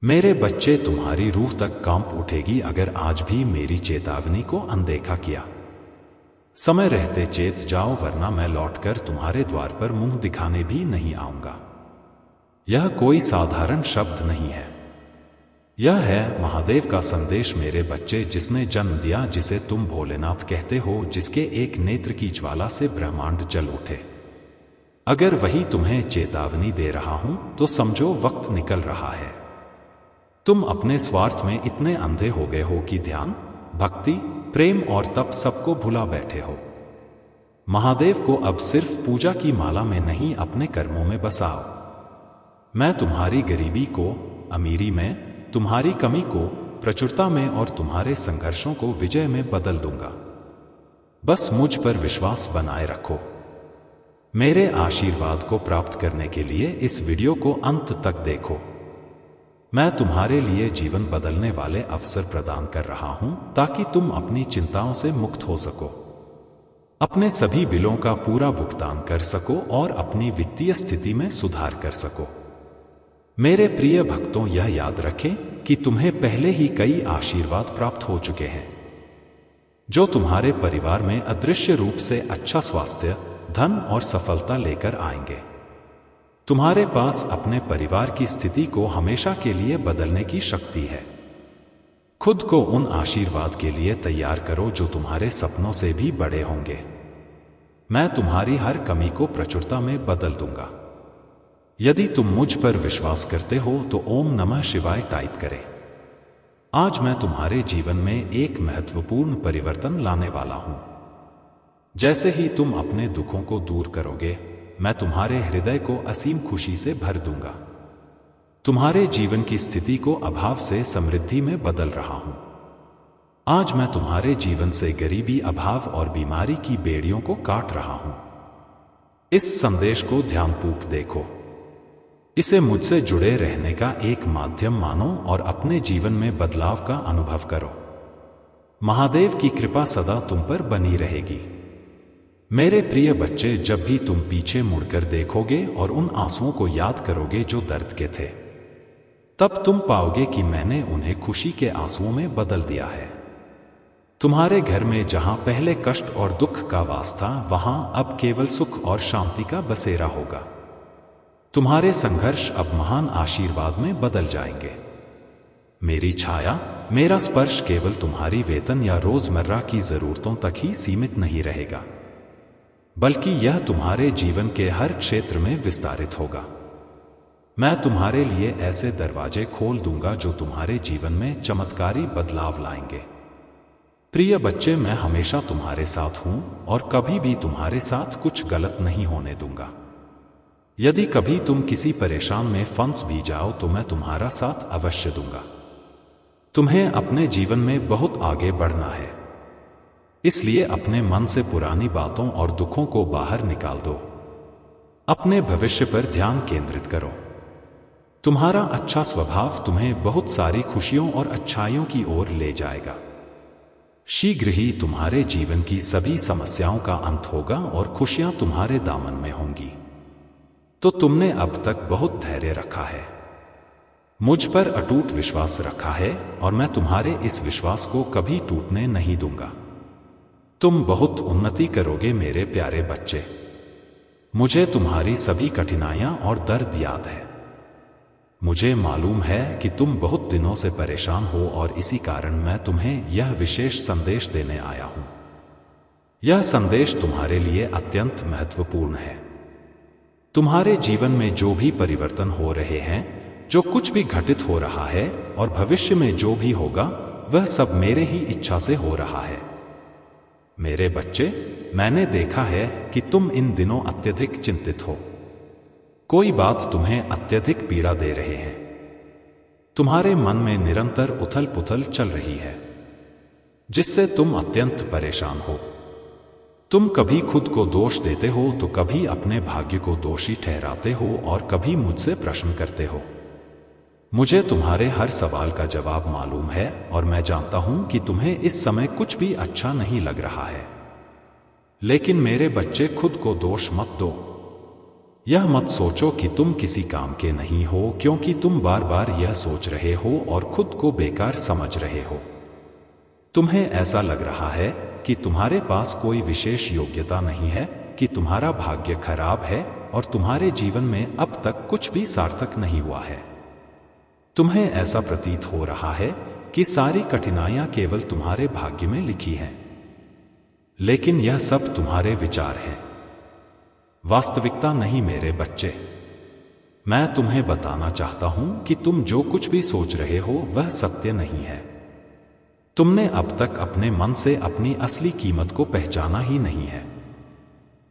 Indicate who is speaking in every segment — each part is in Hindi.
Speaker 1: मेरे बच्चे, तुम्हारी रूह तक कांप उठेगी अगर आज भी मेरी चेतावनी को अनदेखा किया। समय रहते चेत जाओ, वरना मैं लौटकर तुम्हारे द्वार पर मुंह दिखाने भी नहीं आऊंगा। यह कोई साधारण शब्द नहीं है, यह है महादेव का संदेश। मेरे बच्चे, जिसने जन्म दिया, जिसे तुम भोलेनाथ कहते हो, जिसके एक नेत्र की ज्वाला से ब्रह्मांड जल उठे, अगर वही तुम्हें चेतावनी दे रहा हूं तो समझो वक्त निकल रहा है। तुम अपने स्वार्थ में इतने अंधे हो गए हो कि ध्यान, भक्ति, प्रेम और तप सबको भुला बैठे हो। महादेव को अब सिर्फ पूजा की माला में नहीं, अपने कर्मों में बसाओ। मैं तुम्हारी गरीबी को अमीरी में, तुम्हारी कमी को प्रचुरता में और तुम्हारे संघर्षों को विजय में बदल दूंगा। बस मुझ पर विश्वास बनाए रखो। मेरे आशीर्वाद को प्राप्त करने के लिए इस वीडियो को अंत तक देखो। मैं तुम्हारे लिए जीवन बदलने वाले अवसर प्रदान कर रहा हूं ताकि तुम अपनी चिंताओं से मुक्त हो सको, अपने सभी बिलों का पूरा भुगतान कर सको और अपनी वित्तीय स्थिति में सुधार कर सको। मेरे प्रिय भक्तों, यह याद रखें कि तुम्हें पहले ही कई आशीर्वाद प्राप्त हो चुके हैं, जो तुम्हारे परिवार में अदृश्य रूप से अच्छा स्वास्थ्य, धन और सफलता लेकर आएंगे। तुम्हारे पास अपने परिवार की स्थिति को हमेशा के लिए बदलने की शक्ति है। खुद को उन आशीर्वाद के लिए तैयार करो जो तुम्हारे सपनों से भी बड़े होंगे। मैं तुम्हारी हर कमी को प्रचुरता में बदल दूंगा। यदि तुम मुझ पर विश्वास करते हो तो ओम नमः शिवाय टाइप करें। आज मैं तुम्हारे जीवन में एक महत्वपूर्ण परिवर्तन लाने वाला हूं। जैसे ही तुम अपने दुखों को दूर करोगे, मैं तुम्हारे हृदय को असीम खुशी से भर दूंगा। तुम्हारे जीवन की स्थिति को अभाव से समृद्धि में बदल रहा हूं। आज मैं तुम्हारे जीवन से गरीबी, अभाव और बीमारी की बेड़ियों को काट रहा हूं। इस संदेश को ध्यानपूर्वक देखो। इसे मुझसे जुड़े रहने का एक माध्यम मानो और अपने जीवन में बदलाव का अनुभव करो। महादेव की कृपा सदा तुम पर बनी रहेगी। मेरे प्रिय बच्चे, जब भी तुम पीछे मुड़कर देखोगे और उन आंसुओं को याद करोगे जो दर्द के थे, तब तुम पाओगे कि मैंने उन्हें खुशी के आंसुओं में बदल दिया है। तुम्हारे घर में जहां पहले कष्ट और दुख का वास था, वहां अब केवल सुख और शांति का बसेरा होगा। तुम्हारे संघर्ष अब महान आशीर्वाद में बदल जाएंगे। मेरी छाया, मेरा स्पर्श केवल तुम्हारी वेतन या रोजमर्रा की जरूरतों तक ही सीमित नहीं रहेगा, बल्कि यह तुम्हारे जीवन के हर क्षेत्र में विस्तारित होगा। मैं तुम्हारे लिए ऐसे दरवाजे खोल दूंगा जो तुम्हारे जीवन में चमत्कारी बदलाव लाएंगे। प्रिय बच्चे, मैं हमेशा तुम्हारे साथ हूं और कभी भी तुम्हारे साथ कुछ गलत नहीं होने दूंगा। यदि कभी तुम किसी परेशान में फंस भी जाओ तो मैं तुम्हारा साथ अवश्य दूंगा। तुम्हें अपने जीवन में बहुत आगे बढ़ना है, इसलिए अपने मन से पुरानी बातों और दुखों को बाहर निकाल दो। अपने भविष्य पर ध्यान केंद्रित करो। तुम्हारा अच्छा स्वभाव तुम्हें बहुत सारी खुशियों और अच्छाइयों की ओर ले जाएगा। शीघ्र ही तुम्हारे जीवन की सभी समस्याओं का अंत होगा और खुशियां तुम्हारे दामन में होंगी। तो तुमने अब तक बहुत धैर्य रखा है, मुझ पर अटूट विश्वास रखा है और मैं तुम्हारे इस विश्वास को कभी टूटने नहीं दूंगा। तुम बहुत उन्नति करोगे मेरे प्यारे बच्चे। मुझे तुम्हारी सभी कठिनाइयां और दर्द याद है। मुझे मालूम है कि तुम बहुत दिनों से परेशान हो और इसी कारण मैं तुम्हें यह विशेष संदेश देने आया हूं। यह संदेश तुम्हारे लिए अत्यंत महत्वपूर्ण है। तुम्हारे जीवन में जो भी परिवर्तन हो रहे हैं, जो कुछ भी घटित हो रहा है और भविष्य में जो भी होगा, वह सब मेरे ही इच्छा से हो रहा है। मेरे बच्चे, मैंने देखा है कि तुम इन दिनों अत्यधिक चिंतित हो। कोई बात तुम्हें अत्यधिक पीड़ा दे रहे हैं। तुम्हारे मन में निरंतर उथल पुथल चल रही है, जिससे तुम अत्यंत परेशान हो। तुम कभी खुद को दोष देते हो तो कभी अपने भाग्य को दोषी ठहराते हो और कभी मुझसे प्रश्न करते हो। मुझे तुम्हारे हर सवाल का जवाब मालूम है और मैं जानता हूं कि तुम्हें इस समय कुछ भी अच्छा नहीं लग रहा है। लेकिन मेरे बच्चे, खुद को दोष मत दो। यह मत सोचो कि तुम किसी काम के नहीं हो, क्योंकि तुम बार बार यह सोच रहे हो और खुद को बेकार समझ रहे हो। तुम्हें ऐसा लग रहा है कि तुम्हारे पास कोई विशेष योग्यता नहीं है, कि तुम्हारा भाग्य खराब है और तुम्हारे जीवन में अब तक कुछ भी सार्थक नहीं हुआ है। तुम्हें ऐसा प्रतीत हो रहा है कि सारी कठिनाइयां केवल तुम्हारे भाग्य में लिखी हैं। लेकिन यह सब तुम्हारे विचार हैं, वास्तविकता नहीं मेरे बच्चे। मैं तुम्हें बताना चाहता हूं कि तुम जो कुछ भी सोच रहे हो वह सत्य नहीं है। तुमने अब तक अपने मन से अपनी असली कीमत को पहचाना ही नहीं है।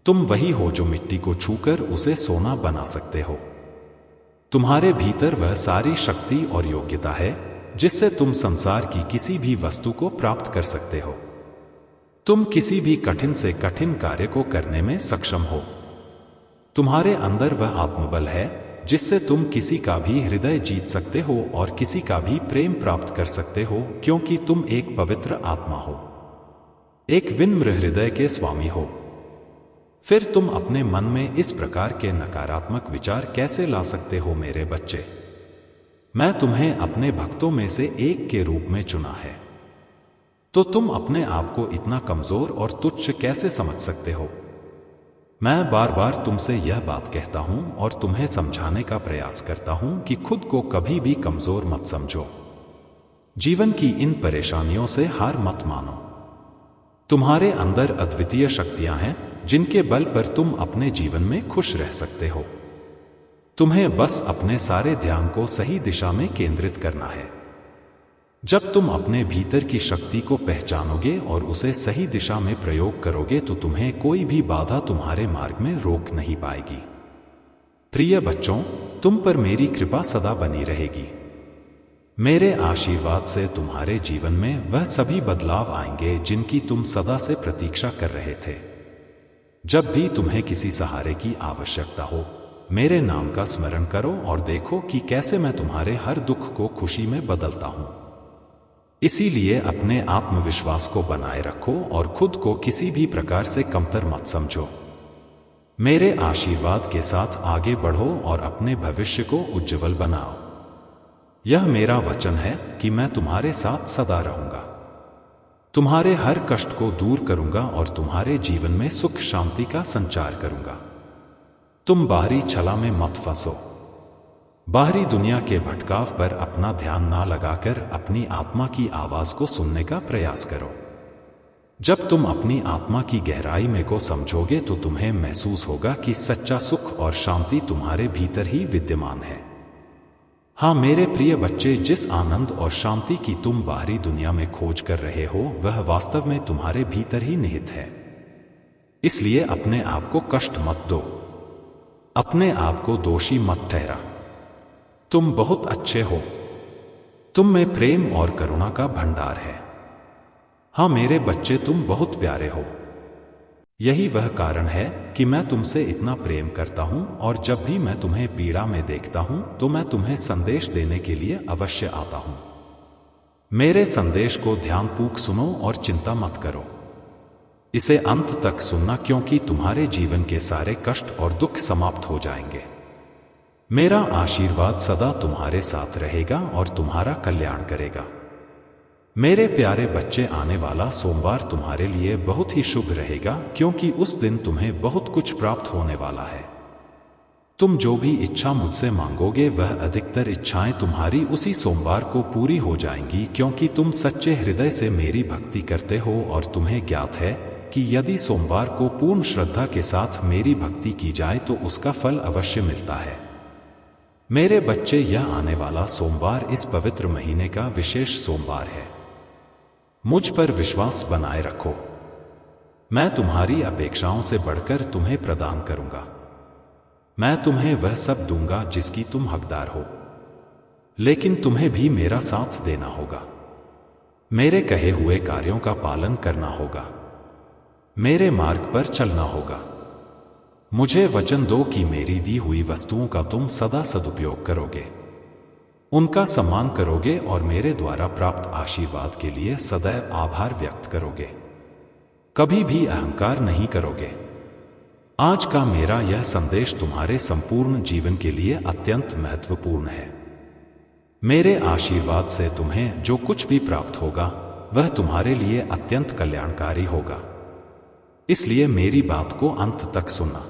Speaker 1: तुम वही हो जो मिट्टी को छूकर उसे सोना बना सकते हो। तुम्हारे भीतर वह सारी शक्ति और योग्यता है जिससे तुम संसार की किसी भी वस्तु को प्राप्त कर सकते हो। तुम किसी भी कठिन से कठिन कार्य को करने में सक्षम हो। तुम्हारे अंदर वह आत्मबल है जिससे तुम किसी का भी हृदय जीत सकते हो और किसी का भी प्रेम प्राप्त कर सकते हो, क्योंकि तुम एक पवित्र आत्मा हो, एक विनम्र हृदय के स्वामी हो। फिर तुम अपने मन में इस प्रकार के नकारात्मक विचार कैसे ला सकते हो मेरे बच्चे? मैं तुम्हें अपने भक्तों में से एक के रूप में चुना है, तो तुम अपने आप को इतना कमजोर और तुच्छ कैसे समझ सकते हो? मैं बार बार तुमसे यह बात कहता हूं और तुम्हें समझाने का प्रयास करता हूं कि खुद को कभी भी कमजोर मत समझो। जीवन की इन परेशानियों से हार मत मानो। तुम्हारे अंदर अद्वितीय शक्तियां हैं जिनके बल पर तुम अपने जीवन में खुश रह सकते हो। तुम्हें बस अपने सारे ध्यान को सही दिशा में केंद्रित करना है। जब तुम अपने भीतर की शक्ति को पहचानोगे और उसे सही दिशा में प्रयोग करोगे तो तुम्हें कोई भी बाधा तुम्हारे मार्ग में रोक नहीं पाएगी। प्रिय बच्चों, तुम पर मेरी कृपा सदा बनी रहेगी। मेरे आशीर्वाद से तुम्हारे जीवन में वह सभी बदलाव आएंगे जिनकी तुम सदा से प्रतीक्षा कर रहे थे। जब भी तुम्हें किसी सहारे की आवश्यकता हो, मेरे नाम का स्मरण करो और देखो कि कैसे मैं तुम्हारे हर दुख को खुशी में बदलता हूं। इसीलिए अपने आत्मविश्वास को बनाए रखो और खुद को किसी भी प्रकार से कमतर मत समझो। मेरे आशीर्वाद के साथ आगे बढ़ो और अपने भविष्य को उज्जवल बनाओ। यह मेरा वचन है कि मैं तुम्हारे साथ सदा रहूंगा, तुम्हारे हर कष्ट को दूर करूंगा और तुम्हारे जीवन में सुख शांति का संचार करूंगा। तुम बाहरी छला में मत फंसो। बाहरी दुनिया के भटकाव पर अपना ध्यान ना लगाकर अपनी आत्मा की आवाज को सुनने का प्रयास करो। जब तुम अपनी आत्मा की गहराई में को समझोगे तो तुम्हें महसूस होगा कि सच्चा सुख और शांति तुम्हारे भीतर ही विद्यमान है। हाँ मेरे प्रिय बच्चे, जिस आनंद और शांति की तुम बाहरी दुनिया में खोज कर रहे हो वह वास्तव में तुम्हारे भीतर ही निहित है। इसलिए अपने आप को कष्ट मत दो, अपने आप को दोषी मत ठहरा। तुम बहुत अच्छे हो। तुम में प्रेम और करुणा का भंडार है। हाँ मेरे बच्चे, तुम बहुत प्यारे हो। यही वह कारण है कि मैं तुमसे इतना प्रेम करता हूं और जब भी मैं तुम्हें पीड़ा में देखता हूं तो मैं तुम्हें संदेश देने के लिए अवश्य आता हूं। मेरे संदेश को ध्यानपूर्वक सुनो और चिंता मत करो। इसे अंत तक सुनना, क्योंकि तुम्हारे जीवन के सारे कष्ट और दुख समाप्त हो जाएंगे। मेरा आशीर्वाद सदा तुम्हारे साथ रहेगा और तुम्हारा कल्याण करेगा। मेरे प्यारे बच्चे, आने वाला सोमवार तुम्हारे लिए बहुत ही शुभ रहेगा, क्योंकि उस दिन तुम्हें बहुत कुछ प्राप्त होने वाला है। तुम जो भी इच्छा मुझसे मांगोगे वह अधिकतर इच्छाएं तुम्हारी उसी सोमवार को पूरी हो जाएंगी, क्योंकि तुम सच्चे हृदय से मेरी भक्ति करते हो और तुम्हें ज्ञात है कि यदि सोमवार को पूर्ण श्रद्धा के साथ मेरी भक्ति की जाए तो उसका फल अवश्य मिलता है। मेरे बच्चे, यह आने वाला सोमवार इस पवित्र महीने का विशेष सोमवार है। मुझ पर विश्वास बनाए रखो। मैं तुम्हारी अपेक्षाओं से बढ़कर तुम्हें प्रदान करूंगा। मैं तुम्हें वह सब दूंगा जिसकी तुम हकदार हो, लेकिन तुम्हें भी मेरा साथ देना होगा। मेरे कहे हुए कार्यों का पालन करना होगा। मेरे मार्ग पर चलना होगा। मुझे वचन दो कि मेरी दी हुई वस्तुओं का तुम सदा सदुपयोग करोगे, उनका सम्मान करोगे और मेरे द्वारा प्राप्त आशीर्वाद के लिए सदैव आभार व्यक्त करोगे। कभी भी अहंकार नहीं करोगे। आज का मेरा यह संदेश तुम्हारे संपूर्ण जीवन के लिए अत्यंत महत्वपूर्ण है। मेरे आशीर्वाद से तुम्हें जो कुछ भी प्राप्त होगा वह तुम्हारे लिए अत्यंत कल्याणकारी होगा। इसलिए मेरी बात को अंत तक सुनना।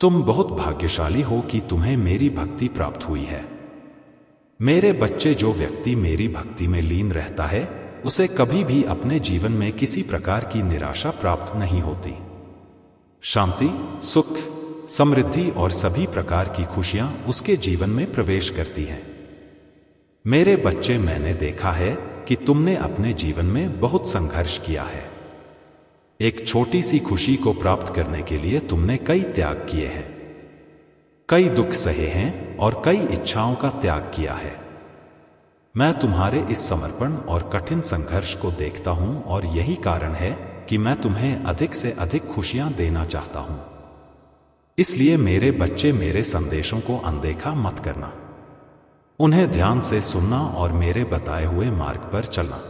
Speaker 1: तुम बहुत भाग्यशाली हो कि तुम्हें मेरी भक्ति प्राप्त हुई है। मेरे बच्चे, जो व्यक्ति मेरी भक्ति में लीन रहता है उसे कभी भी अपने जीवन में किसी प्रकार की निराशा प्राप्त नहीं होती। शांति, सुख, समृद्धि और सभी प्रकार की खुशियां उसके जीवन में प्रवेश करती हैं। मेरे बच्चे, मैंने देखा है कि तुमने अपने जीवन में बहुत संघर्ष किया है। एक छोटी सी खुशी को प्राप्त करने के लिए तुमने कई त्याग किए हैं, कई दुख सहे हैं और कई इच्छाओं का त्याग किया है। मैं तुम्हारे इस समर्पण और कठिन संघर्ष को देखता हूं और यही कारण है कि मैं तुम्हें अधिक से अधिक खुशियां देना चाहता हूं। इसलिए मेरे बच्चे, मेरे संदेशों को अनदेखा मत करना। उन्हें ध्यान से सुनना और मेरे बताए हुए मार्ग पर चलना।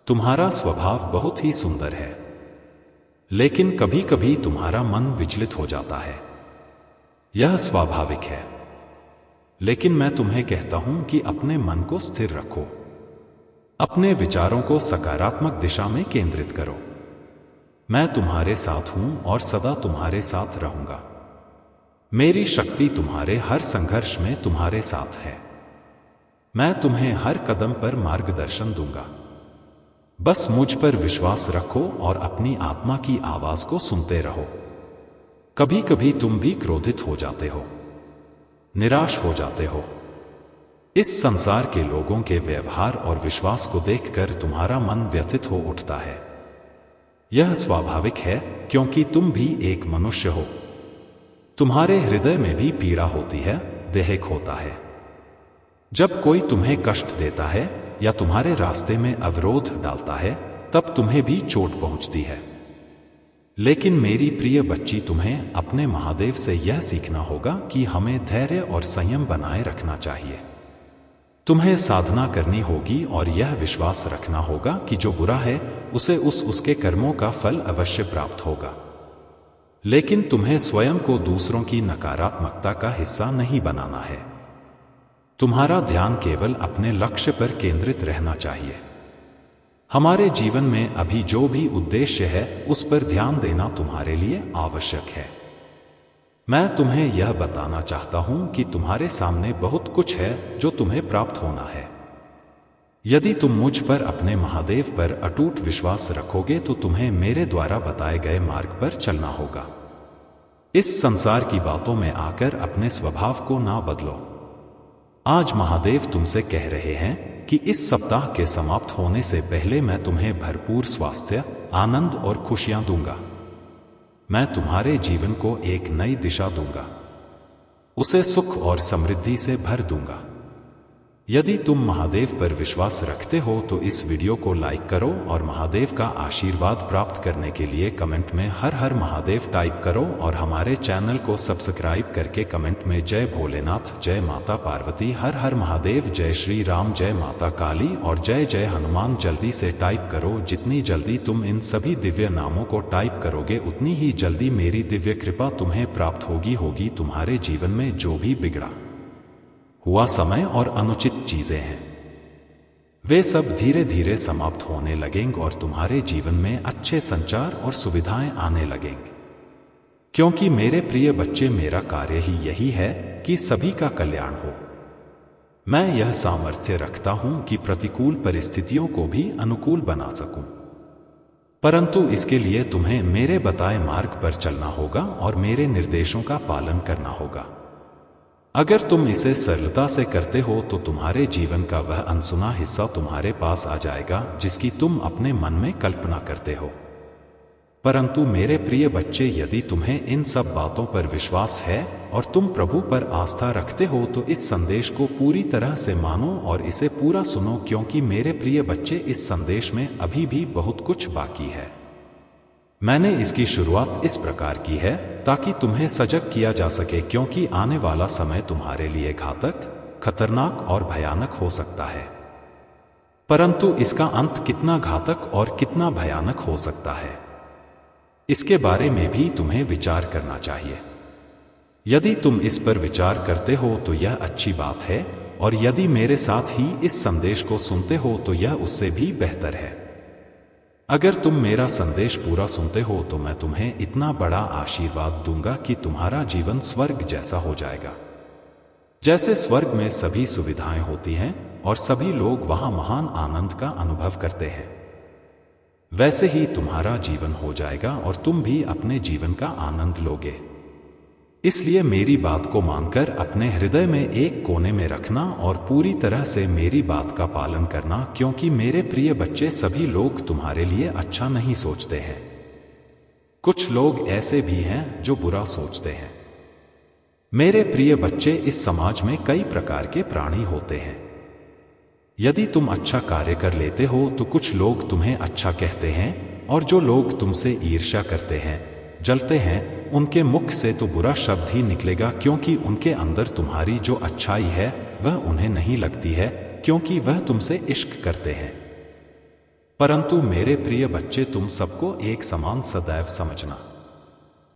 Speaker 1: तुम्हारा स्वभाव बहुत ही सुंदर है, लेकिन कभी कभी तुम्हारा मन विचलित हो जाता है। यह स्वाभाविक है, लेकिन मैं तुम्हें कहता हूं कि अपने मन को स्थिर रखो। अपने विचारों को सकारात्मक दिशा में केंद्रित करो। मैं तुम्हारे साथ हूं और सदा तुम्हारे साथ रहूंगा। मेरी शक्ति तुम्हारे हर संघर्ष में तुम्हारे साथ है। मैं तुम्हें हर कदम पर मार्गदर्शन दूंगा। बस मुझ पर विश्वास रखो और अपनी आत्मा की आवाज को सुनते रहो। कभी कभी तुम भी क्रोधित हो जाते हो, निराश हो जाते हो। इस संसार के लोगों के व्यवहार और विश्वास को देखकर तुम्हारा मन व्यथित हो उठता है। यह स्वाभाविक है, क्योंकि तुम भी एक मनुष्य हो। तुम्हारे हृदय में भी पीड़ा होती है, देहक होता है। जब कोई तुम्हें कष्ट देता है या तुम्हारे रास्ते में अवरोध डालता है, तब तुम्हें भी चोट पहुंचती है। लेकिन मेरी प्रिय बच्ची, तुम्हें अपने महादेव से यह सीखना होगा कि हमें धैर्य और संयम बनाए रखना चाहिए। तुम्हें साधना करनी होगी और यह विश्वास रखना होगा कि जो बुरा है उसे उसके कर्मों का फल अवश्य प्राप्त होगा। लेकिन तुम्हें स्वयं को दूसरों की नकारात्मकता का हिस्सा नहीं बनाना है। तुम्हारा ध्यान केवल अपने लक्ष्य पर केंद्रित रहना चाहिए। हमारे जीवन में अभी जो भी उद्देश्य है उस पर ध्यान देना तुम्हारे लिए आवश्यक है। मैं तुम्हें यह बताना चाहता हूं कि तुम्हारे सामने बहुत कुछ है जो तुम्हें प्राप्त होना है। यदि तुम मुझ पर, अपने महादेव पर अटूट विश्वास रखोगे तो तुम्हें मेरे द्वारा बताए गए मार्ग पर चलना होगा। इस संसार की बातों में आकर अपने स्वभाव को ना बदलो। आज महादेव तुमसे कह रहे हैं कि इस सप्ताह के समाप्त होने से पहले मैं तुम्हें भरपूर स्वास्थ्य, आनंद और खुशियां दूंगा। मैं तुम्हारे जीवन को एक नई दिशा दूंगा, उसे सुख और समृद्धि से भर दूंगा। यदि तुम महादेव पर विश्वास रखते हो तो इस वीडियो को लाइक करो और महादेव का आशीर्वाद प्राप्त करने के लिए कमेंट में हर हर महादेव टाइप करो और हमारे चैनल को सब्सक्राइब करके कमेंट में जय भोलेनाथ, जय माता पार्वती, हर हर महादेव, जय श्री राम, जय माता काली और जय जय हनुमान जल्दी से टाइप करो। जितनी जल्दी तुम इन सभी दिव्य नामों को टाइप करोगे उतनी ही जल्दी मेरी दिव्य कृपा तुम्हें प्राप्त होगी। तुम्हारे जीवन में जो भी बिगड़ा हुआ समय और अनुचित चीजें हैं, वे सब धीरे धीरे समाप्त होने लगेंगे और तुम्हारे जीवन में अच्छे संचार और सुविधाएं आने लगेंगे। क्योंकि मेरे प्रिय बच्चे, मेरा कार्य ही यही है कि सभी का कल्याण हो। मैं यह सामर्थ्य रखता हूं कि प्रतिकूल परिस्थितियों को भी अनुकूल बना सकूं, परंतु इसके लिए तुम्हें मेरे बताए मार्ग पर चलना होगा और मेरे निर्देशों का पालन करना होगा। अगर तुम इसे सरलता से करते हो तो तुम्हारे जीवन का वह अनसुना हिस्सा तुम्हारे पास आ जाएगा जिसकी तुम अपने मन में कल्पना करते हो। परंतु मेरे प्रिय बच्चे, यदि तुम्हें इन सब बातों पर विश्वास है और तुम प्रभु पर आस्था रखते हो तो इस संदेश को पूरी तरह से मानो और इसे पूरा सुनो, क्योंकि मेरे प्रिय बच्चे, इस संदेश में अभी भी बहुत कुछ बाकी है। मैंने इसकी शुरुआत इस प्रकार की है ताकि तुम्हें सजग किया जा सके, क्योंकि आने वाला समय तुम्हारे लिए घातक, खतरनाक और भयानक हो सकता है। परंतु इसका अंत कितना घातक और कितना भयानक हो सकता है, इसके बारे में भी तुम्हें विचार करना चाहिए। यदि तुम इस पर विचार करते हो तो यह अच्छी बात है, और यदि मेरे साथ ही इस संदेश को सुनते हो तो यह उससे भी बेहतर है। अगर तुम मेरा संदेश पूरा सुनते हो तो मैं तुम्हें इतना बड़ा आशीर्वाद दूंगा कि तुम्हारा जीवन स्वर्ग जैसा हो जाएगा। जैसे स्वर्ग में सभी सुविधाएं होती हैं और सभी लोग वहां महान आनंद का अनुभव करते हैं, वैसे ही तुम्हारा जीवन हो जाएगा और तुम भी अपने जीवन का आनंद लोगे। इसलिए मेरी बात को मानकर अपने हृदय में एक कोने में रखना और पूरी तरह से मेरी बात का पालन करना, क्योंकि मेरे प्रिय बच्चे सभी लोग तुम्हारे लिए अच्छा नहीं सोचते हैं। कुछ लोग ऐसे भी हैं जो बुरा सोचते हैं। मेरे प्रिय बच्चे, इस समाज में कई प्रकार के प्राणी होते हैं। यदि तुम अच्छा कार्य कर लेते हो तो कुछ लोग तुम्हें अच्छा कहते हैं, और जो लोग तुमसे ईर्ष्या करते हैं, जलते हैं, उनके मुख से तो बुरा शब्द ही निकलेगा, क्योंकि उनके अंदर तुम्हारी जो अच्छाई है वह उन्हें नहीं लगती है, क्योंकि वह तुमसे इश्क करते हैं। परंतु मेरे प्रिय बच्चे, तुम सबको एक समान सदैव समझना।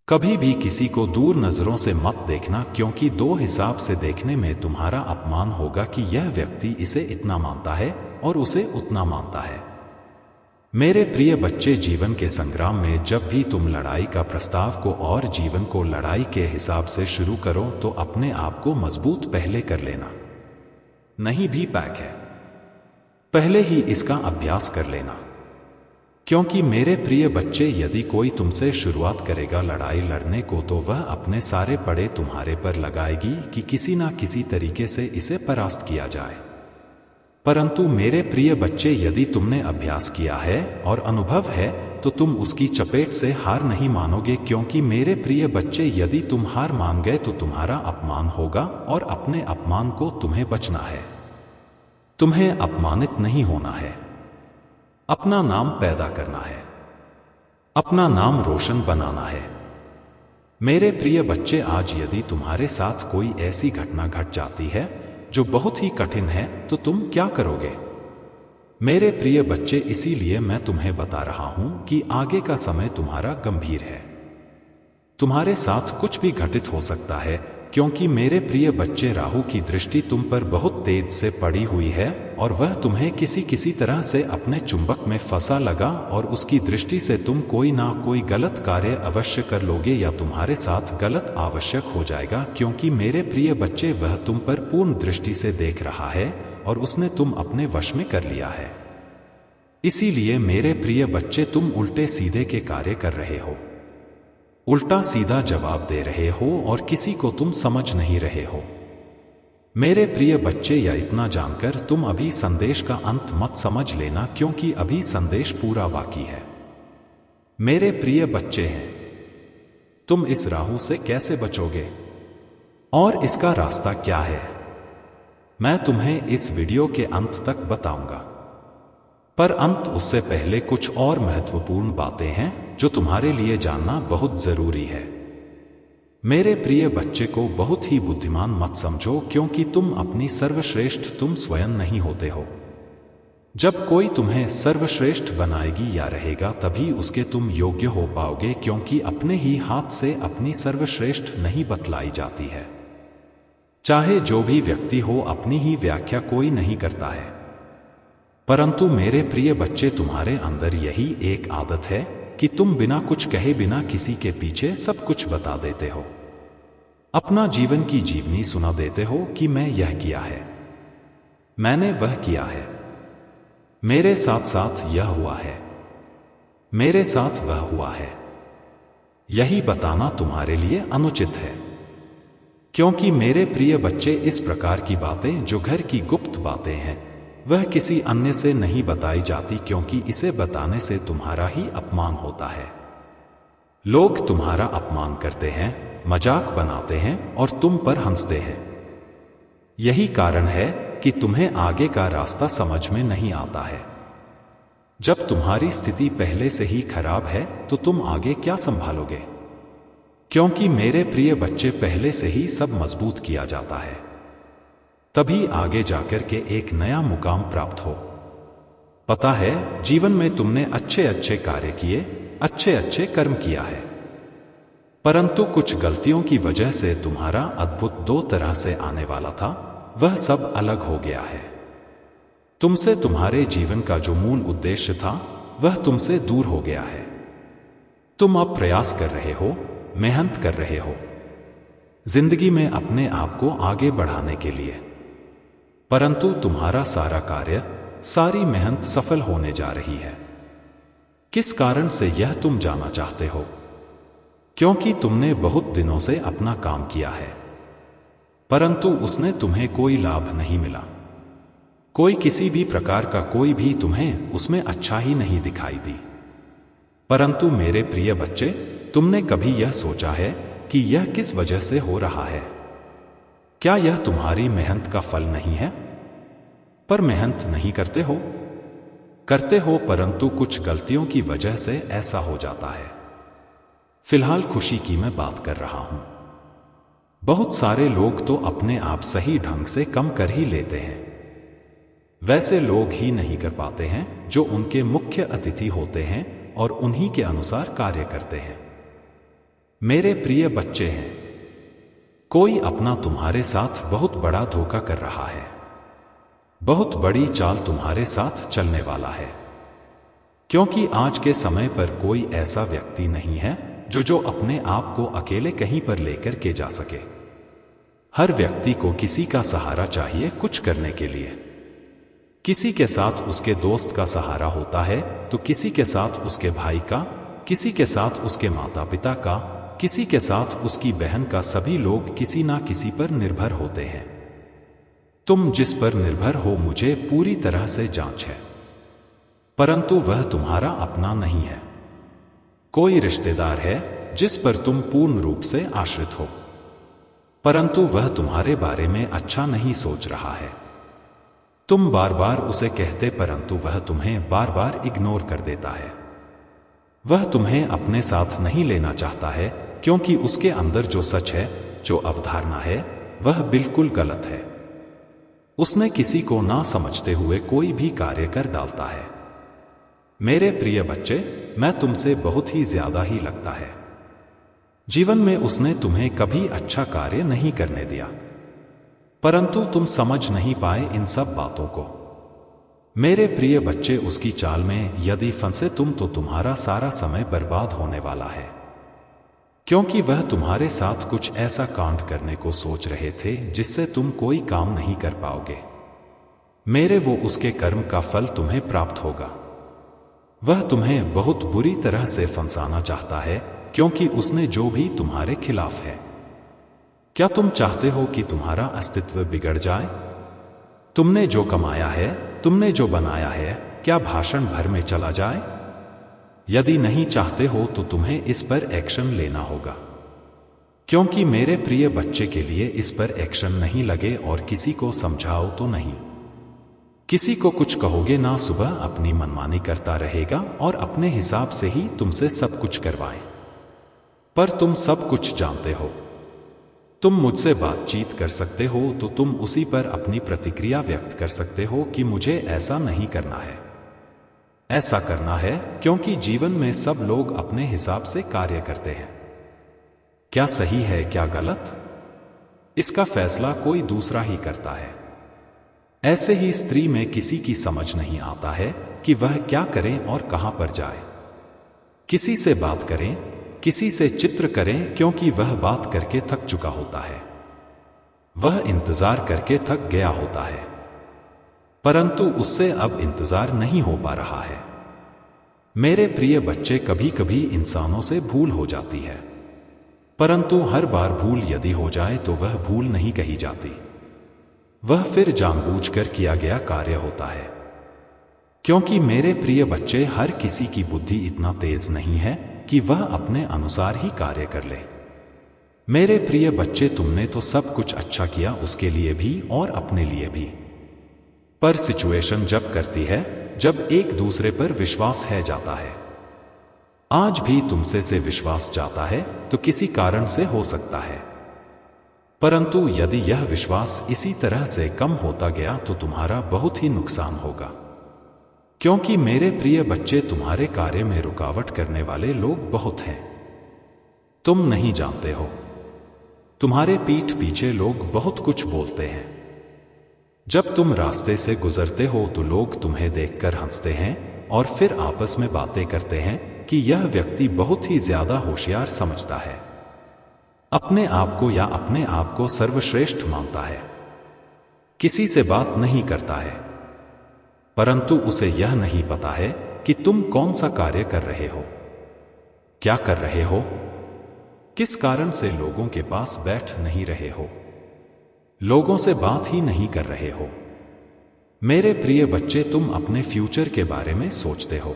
Speaker 1: कभी भी किसी को दूर नजरों से मत देखना, क्योंकि दो हिसाब से देखने में तुम्हारा अपमान होगा कि यह व्यक्ति इसे इतना मानता है और उसे उतना मानता है। मेरे प्रिय बच्चे, जीवन के संग्राम में जब भी तुम लड़ाई का प्रस्ताव को और जीवन को लड़ाई के हिसाब से शुरू करो तो अपने आप को मजबूत पहले कर लेना। नहीं भी पैक है, पहले ही इसका अभ्यास कर लेना। क्योंकि मेरे प्रिय बच्चे, यदि कोई तुमसे शुरुआत करेगा लड़ाई लड़ने को तो वह अपने सारे पड़े तुम्हारे पर लगाएगी कि किसी ना किसी तरीके से इसे परास्त किया जाए। परंतु मेरे प्रिय बच्चे, यदि तुमने अभ्यास किया है और अनुभव है तो तुम उसकी चपेट से हार नहीं मानोगे। क्योंकि मेरे प्रिय बच्चे, यदि तुम हार मान गए तो तुम्हारा अपमान होगा, और अपने अपमान को तुम्हें बचना है। तुम्हें अपमानित नहीं होना है, अपना नाम पैदा करना है, अपना नाम रोशन बनाना है। मेरे प्रिय बच्चे, आज यदि तुम्हारे साथ कोई ऐसी घटना घट जाती है जो बहुत ही कठिन है तो तुम क्या करोगे? मेरे प्रिय बच्चे, इसीलिए मैं तुम्हें बता रहा हूं कि आगे का समय तुम्हारा गंभीर है। तुम्हारे साथ कुछ भी घटित हो सकता है, क्योंकि मेरे प्रिय बच्चे, राहु की दृष्टि तुम पर बहुत तेज से पड़ी हुई है और वह तुम्हें किसी तरह से अपने चुंबक में फंसा लगा, और उसकी दृष्टि से तुम कोई ना कोई गलत कार्य अवश्य कर लोगे या तुम्हारे साथ गलत आवश्यक हो जाएगा। क्योंकि मेरे प्रिय बच्चे, वह तुम पर पूर्ण दृष्टि से देख रहा है और उसने तुम अपने वश में कर लिया है। इसीलिए मेरे प्रिय बच्चे, तुम उल्टे सीधे के कार्य कर रहे हो, उल्टा सीधा जवाब दे रहे हो और किसी को तुम समझ नहीं रहे हो। मेरे प्रिय बच्चे, या इतना जानकर तुम अभी संदेश का अंत मत समझ लेना, क्योंकि अभी संदेश पूरा बाकी है। मेरे प्रिय बच्चे हैं, तुम इस राहु से कैसे बचोगे और इसका रास्ता क्या है, मैं तुम्हें इस वीडियो के अंत तक बताऊंगा। पर अंत उससे पहले कुछ और महत्वपूर्ण बातें हैं जो तुम्हारे लिए जानना बहुत जरूरी है। मेरे प्रिय बच्चे को बहुत ही बुद्धिमान मत समझो, क्योंकि तुम अपनी सर्वश्रेष्ठ तुम स्वयं नहीं होते हो। जब कोई तुम्हें सर्वश्रेष्ठ बनाएगी या रहेगा तभी उसके तुम योग्य हो पाओगे, क्योंकि अपने ही हाथ से अपनी सर्वश्रेष्ठ नहीं बतलाई जाती है। चाहे जो भी व्यक्ति हो, अपनी ही व्याख्या कोई नहीं करता है। परंतु मेरे प्रिय बच्चे, तुम्हारे अंदर यही एक आदत है कि तुम बिना कुछ कहे, बिना किसी के पीछे सब कुछ बता देते हो। अपना जीवन की जीवनी सुना देते हो कि मैं यह किया है, मैंने वह किया है, मेरे साथ साथ यह हुआ है, मेरे साथ वह हुआ है। यही बताना तुम्हारे लिए अनुचित है, क्योंकि मेरे प्रिय बच्चे, इस प्रकार की बातें जो घर की गुप्त बातें हैं वह किसी अन्य से नहीं बताई जाती, क्योंकि इसे बताने से तुम्हारा ही अपमान होता है। लोग तुम्हारा अपमान करते हैं, मजाक बनाते हैं और तुम पर हंसते हैं। यही कारण है कि तुम्हें आगे का रास्ता समझ में नहीं आता है। जब तुम्हारी स्थिति पहले से ही खराब है तो तुम आगे क्या संभालोगे? क्योंकि मेरे प्रिय बच्चे, पहले से ही सब मजबूत किया जाता है, तभी आगे जाकर के एक नया मुकाम प्राप्त हो। पता है, जीवन में तुमने अच्छे अच्छे कार्य किए, अच्छे अच्छे कर्म किया है, परंतु कुछ गलतियों की वजह से तुम्हारा अद्भुत दो तरह से आने वाला था, वह सब अलग हो गया है। तुमसे तुम्हारे जीवन का जो मूल उद्देश्य था वह तुमसे दूर हो गया है। तुम अब प्रयास कर रहे हो, मेहनत कर रहे हो जिंदगी में अपने आप को आगे बढ़ाने के लिए, परंतु तुम्हारा सारा कार्य, सारी मेहनत सफल होने जा रही है। किस कारण से यह तुम जानना चाहते हो? क्योंकि तुमने बहुत दिनों से अपना काम किया है, परंतु उसने तुम्हें कोई लाभ नहीं मिला। कोई किसी भी प्रकार का कोई भी तुम्हें उसमें अच्छा ही नहीं दिखाई दी। परंतु मेरे प्रिय बच्चे, तुमने कभी यह सोचा है कि यह किस वजह से हो रहा है? क्या यह तुम्हारी मेहनत का फल नहीं है? पर मेहनत नहीं करते हो? करते हो, परंतु कुछ गलतियों की वजह से ऐसा हो जाता है। फिलहाल खुशी की मैं बात कर रहा हूं। बहुत सारे लोग तो अपने आप सही ढंग से कम कर ही लेते हैं। वैसे लोग ही नहीं कर पाते हैं जो उनके मुख्य अतिथि होते हैं और उन्हीं के अनुसार कार्य करते हैं। मेरे प्रिय बच्चे हैं, कोई अपना तुम्हारे साथ बहुत बड़ा धोखा कर रहा है। बहुत बड़ी चाल तुम्हारे साथ चलने वाला है, क्योंकि आज के समय पर कोई ऐसा व्यक्ति नहीं है जो अपने आप को अकेले कहीं पर लेकर के जा सके। हर व्यक्ति को किसी का सहारा चाहिए कुछ करने के लिए। किसी के साथ उसके दोस्त का सहारा होता है, तो किसी के साथ उसके भाई का, किसी के साथ उसके माता पिता का, किसी के साथ उसकी बहन का। सभी लोग किसी ना किसी पर निर्भर होते हैं। तुम जिस पर निर्भर हो मुझे पूरी तरह से जांच है, परंतु वह तुम्हारा अपना नहीं है। कोई रिश्तेदार है जिस पर तुम पूर्ण रूप से आश्रित हो, परंतु वह तुम्हारे बारे में अच्छा नहीं सोच रहा है। तुम बार बार उसे कहते, परंतु वह तुम्हें बार बार इग्नोर कर देता है। वह तुम्हें अपने साथ नहीं लेना चाहता है, क्योंकि उसके अंदर जो सच है, जो अवधारणा है, वह बिल्कुल गलत है। उसने किसी को ना समझते हुए कोई भी कार्य कर डालता है। मेरे प्रिय बच्चे, मैं तुमसे बहुत ही ज्यादा ही लगता है। जीवन में उसने तुम्हें कभी अच्छा कार्य नहीं करने दिया, परंतु तुम समझ नहीं पाए इन सब बातों को। मेरे प्रिय बच्चे, उसकी चाल में यदि फंसे तुम तो तुम्हारा सारा समय बर्बाद होने वाला है, क्योंकि वह तुम्हारे साथ कुछ ऐसा कांड करने को सोच रहे थे जिससे तुम कोई काम नहीं कर पाओगे। वो उसके कर्म का फल तुम्हें प्राप्त होगा। वह तुम्हें बहुत बुरी तरह से फंसाना चाहता है, क्योंकि उसने जो भी तुम्हारे खिलाफ है। क्या तुम चाहते हो कि तुम्हारा अस्तित्व बिगड़ जाए? तुमने जो कमाया है, तुमने जो बनाया है, क्या भाषण भर में चला जाए? यदि नहीं चाहते हो तो तुम्हें इस पर एक्शन लेना होगा, क्योंकि मेरे प्रिय बच्चे के लिए इस पर एक्शन नहीं लगे और किसी को समझाओ तो नहीं, किसी को कुछ कहोगे ना, सुबह अपनी मनमानी करता रहेगा और अपने हिसाब से ही तुमसे सब कुछ करवाए। पर तुम सब कुछ जानते हो। तुम मुझसे बातचीत कर सकते हो तो तुम उसी पर अपनी प्रतिक्रिया व्यक्त कर सकते हो कि मुझे ऐसा नहीं करना है, ऐसा करना है, क्योंकि जीवन में सब लोग अपने हिसाब से कार्य करते हैं। क्या सही है क्या गलत, इसका फैसला कोई दूसरा ही करता है। ऐसे ही स्त्री में किसी की समझ नहीं आता है कि वह क्या करें और कहां पर जाए। किसी से बात करें, किसी से चित्र करें, क्योंकि वह बात करके थक चुका होता है, वह इंतजार करके थक गया होता है, परंतु उससे अब इंतजार नहीं हो पा रहा है। मेरे प्रिय बच्चे, कभी कभी इंसानों से भूल हो जाती है, परंतु हर बार भूल यदि हो जाए तो वह भूल नहीं कही जाती, वह फिर जानबूझकर किया गया कार्य होता है। क्योंकि मेरे प्रिय बच्चे, हर किसी की बुद्धि इतना तेज नहीं है कि वह अपने अनुसार ही कार्य कर ले। मेरे प्रिय बच्चे, तुमने तो सब कुछ अच्छा किया, उसके लिए भी और अपने लिए भी, पर सिचुएशन जब करती है, जब एक दूसरे पर विश्वास है जाता है। आज भी तुमसे से विश्वास जाता है तो किसी कारण से हो सकता है, परंतु यदि यह विश्वास इसी तरह से कम होता गया तो तुम्हारा बहुत ही नुकसान होगा, क्योंकि मेरे प्रिय बच्चे, तुम्हारे कार्य में रुकावट करने वाले लोग बहुत हैं। तुम नहीं जानते हो, तुम्हारे पीठ पीछे लोग बहुत कुछ बोलते हैं। जब तुम रास्ते से गुजरते हो तो लोग तुम्हें देखकर हंसते हैं और फिर आपस में बातें करते हैं कि यह व्यक्ति बहुत ही ज्यादा होशियार समझता है, अपने आप को या अपने आप को सर्वश्रेष्ठ मानता है, किसी से बात नहीं करता है, परंतु उसे यह नहीं पता है कि तुम कौन सा कार्य कर रहे हो, क्या कर रहे हो, किस कारण से लोगों के पास बैठ नहीं रहे हो, लोगों से बात ही नहीं कर रहे हो। मेरे प्रिय बच्चे, तुम अपने फ्यूचर के बारे में सोचते हो,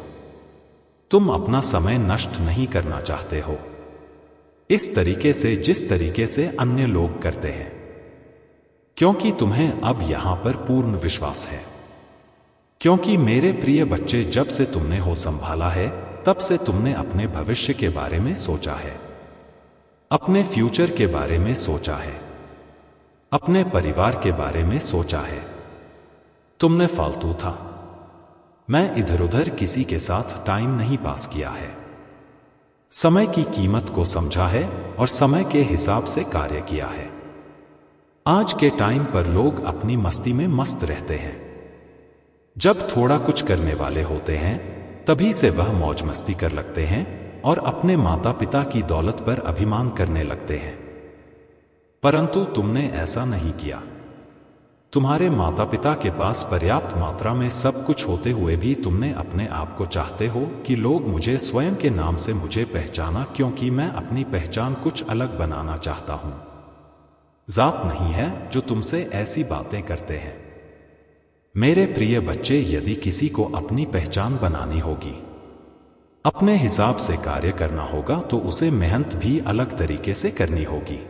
Speaker 1: तुम अपना समय नष्ट नहीं करना चाहते हो इस तरीके से जिस तरीके से अन्य लोग करते हैं, क्योंकि तुम्हें अब यहां पर पूर्ण विश्वास है। क्योंकि मेरे प्रिय बच्चे, जब से तुमने हो संभाला है तब से तुमने अपने भविष्य के बारे में सोचा है, अपने फ्यूचर के बारे में सोचा है, अपने परिवार के बारे में सोचा है। तुमने फालतू था, मैं इधर उधर किसी के साथ टाइम नहीं पास किया है, समय की कीमत को समझा है और समय के हिसाब से कार्य किया है। आज के टाइम पर लोग अपनी मस्ती में मस्त रहते हैं। जब थोड़ा कुछ करने वाले होते हैं तभी से वह मौज मस्ती कर लगते हैं और अपने माता पिता की दौलत पर अभिमान करने लगते हैं, परंतु तुमने ऐसा नहीं किया। तुम्हारे माता पिता के पास पर्याप्त मात्रा में सब कुछ होते हुए भी तुमने अपने आप को चाहते हो कि लोग मुझे स्वयं के नाम से मुझे पहचाना, क्योंकि मैं अपनी पहचान कुछ अलग बनाना चाहता हूं। जात नहीं है जो तुमसे ऐसी बातें करते हैं। मेरे प्रिय बच्चे, यदि किसी को अपनी पहचान बनानी होगी, अपने हिसाब से कार्य करना होगा, तो उसे मेहनत भी अलग तरीके से करनी होगी।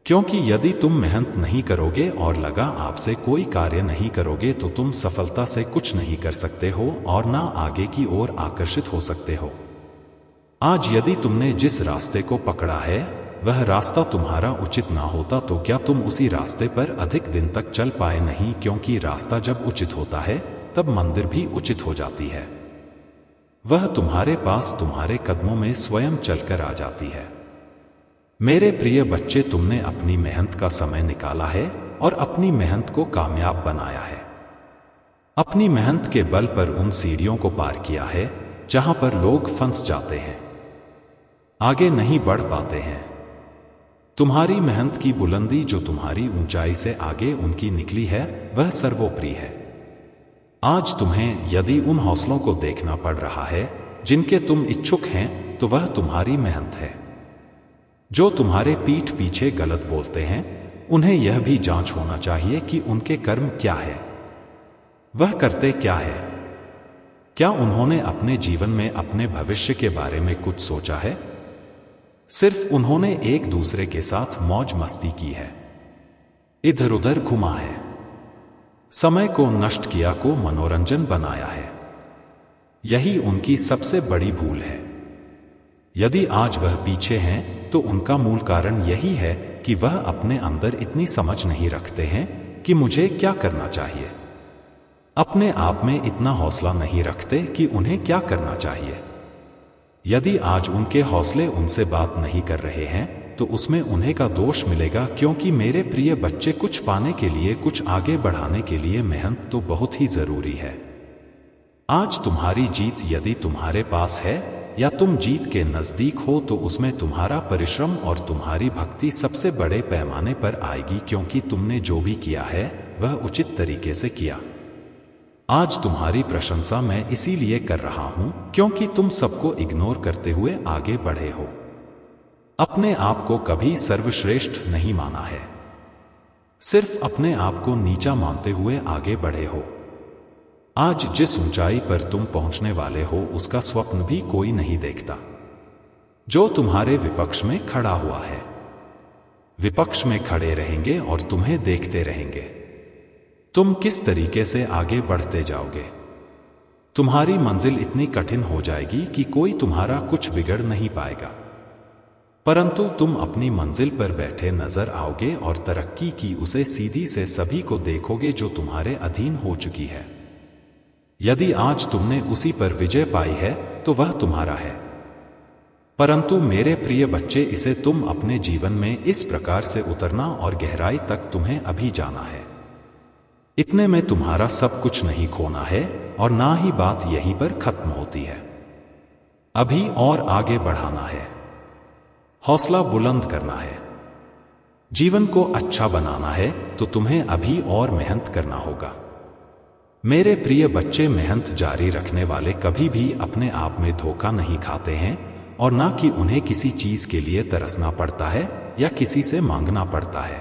Speaker 1: क्योंकि यदि तुम मेहनत नहीं करोगे और लगा आपसे कोई कार्य नहीं करोगे तो तुम सफलता से कुछ नहीं कर सकते हो और ना आगे की ओर आकर्षित हो सकते हो। आज यदि तुमने जिस रास्ते को पकड़ा है वह रास्ता तुम्हारा उचित ना होता तो क्या तुम उसी रास्ते पर अधिक दिन तक चल पाए नहीं? क्योंकि रास्ता जब उचित होता है तब मंदिर भी उचित हो जाती है, वह तुम्हारे पास तुम्हारे कदमों में स्वयं चलकर आ जाती है। मेरे प्रिय बच्चे, तुमने अपनी मेहनत का समय निकाला है और अपनी मेहनत को कामयाब बनाया है। अपनी मेहनत के बल पर उन सीढ़ियों को पार किया है जहां पर लोग फंस जाते हैं, आगे नहीं बढ़ पाते हैं। तुम्हारी मेहनत की बुलंदी जो तुम्हारी ऊंचाई से आगे उनकी निकली है वह सर्वोपरि है। आज तुम्हें यदि उन हौसलों को देखना पड़ रहा है जिनके तुम इच्छुक हैं तो वह तुम्हारी मेहनत है। जो तुम्हारे पीठ पीछे गलत बोलते हैं उन्हें यह भी जांच होना चाहिए कि उनके कर्म क्या है, वह करते क्या है। क्या उन्होंने अपने जीवन में अपने भविष्य के बारे में कुछ सोचा है? सिर्फ उन्होंने एक दूसरे के साथ मौज मस्ती की है, इधर उधर घुमा है, समय को नष्ट किया, को मनोरंजन बनाया है। यही उनकी सबसे बड़ी भूल है। यदि आज वह पीछे हैं तो उनका मूल कारण यही है कि वह अपने अंदर इतनी समझ नहीं रखते हैं कि मुझे क्या करना चाहिए, अपने आप में इतना हौसला नहीं रखते कि उन्हें क्या करना चाहिए। यदि आज उनके हौसले उनसे बात नहीं कर रहे हैं तो उसमें उन्हें का दोष मिलेगा, क्योंकि मेरे प्रिय बच्चे, कुछ पाने के लिए, कुछ आगे बढ़ाने के लिए मेहनत तो बहुत ही जरूरी है। आज तुम्हारी जीत यदि तुम्हारे पास है या तुम जीत के नजदीक हो तो उसमें तुम्हारा परिश्रम और तुम्हारी भक्ति सबसे बड़े पैमाने पर आएगी, क्योंकि तुमने जो भी किया है वह उचित तरीके से किया। आज तुम्हारी प्रशंसा मैं इसीलिए कर रहा हूं क्योंकि तुम सबको इग्नोर करते हुए आगे बढ़े हो, अपने आप को कभी सर्वश्रेष्ठ नहीं माना है, सिर्फ अपने आप को नीचा मानते हुए आगे बढ़े हो। आज जिस ऊंचाई पर तुम पहुंचने वाले हो उसका स्वप्न भी कोई नहीं देखता। जो तुम्हारे विपक्ष में खड़ा हुआ है, विपक्ष में खड़े रहेंगे और तुम्हें देखते रहेंगे तुम किस तरीके से आगे बढ़ते जाओगे। तुम्हारी मंजिल इतनी कठिन हो जाएगी कि कोई तुम्हारा कुछ बिगड़ नहीं पाएगा, परंतु तुम अपनी मंजिल पर बैठे नजर आओगे और तरक्की की उसे सीधी से सभी को देखोगे जो तुम्हारे अधीन हो चुकी है। यदि आज तुमने उसी पर विजय पाई है तो वह तुम्हारा है। परंतु मेरे प्रिय बच्चे, इसे तुम अपने जीवन में इस प्रकार से उतरना और गहराई तक तुम्हें अभी जाना है। इतने में तुम्हारा सब कुछ नहीं खोना है और ना ही बात यहीं पर खत्म होती है। अभी और आगे बढ़ाना है, हौसला बुलंद करना है, जीवन को अच्छा बनाना है तो तुम्हें अभी और मेहनत करना होगा। मेरे प्रिय बच्चे, मेहनत जारी रखने वाले कभी भी अपने आप में धोखा नहीं खाते हैं और ना कि उन्हें किसी चीज के लिए तरसना पड़ता है या किसी से मांगना पड़ता है।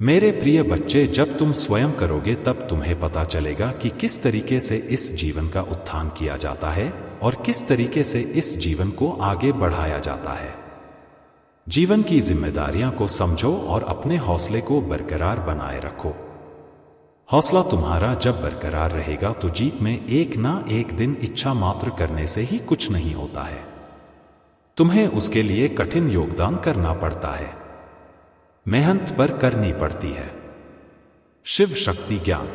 Speaker 1: मेरे प्रिय बच्चे, जब तुम स्वयं करोगे तब तुम्हें पता चलेगा कि किस तरीके से इस जीवन का उत्थान किया जाता है और किस तरीके से इस जीवन को आगे बढ़ाया जाता है। जीवन की जिम्मेदारियां को समझो और अपने हौसले को बरकरार बनाए रखो। हौसला तुम्हारा जब बरकरार रहेगा तो जीत में एक ना एक दिन इच्छा मात्र करने से ही कुछ नहीं होता है। तुम्हें उसके लिए कठिन योगदान करना पड़ता है, मेहनत पर करनी पड़ती है। शिव शक्ति ज्ञान।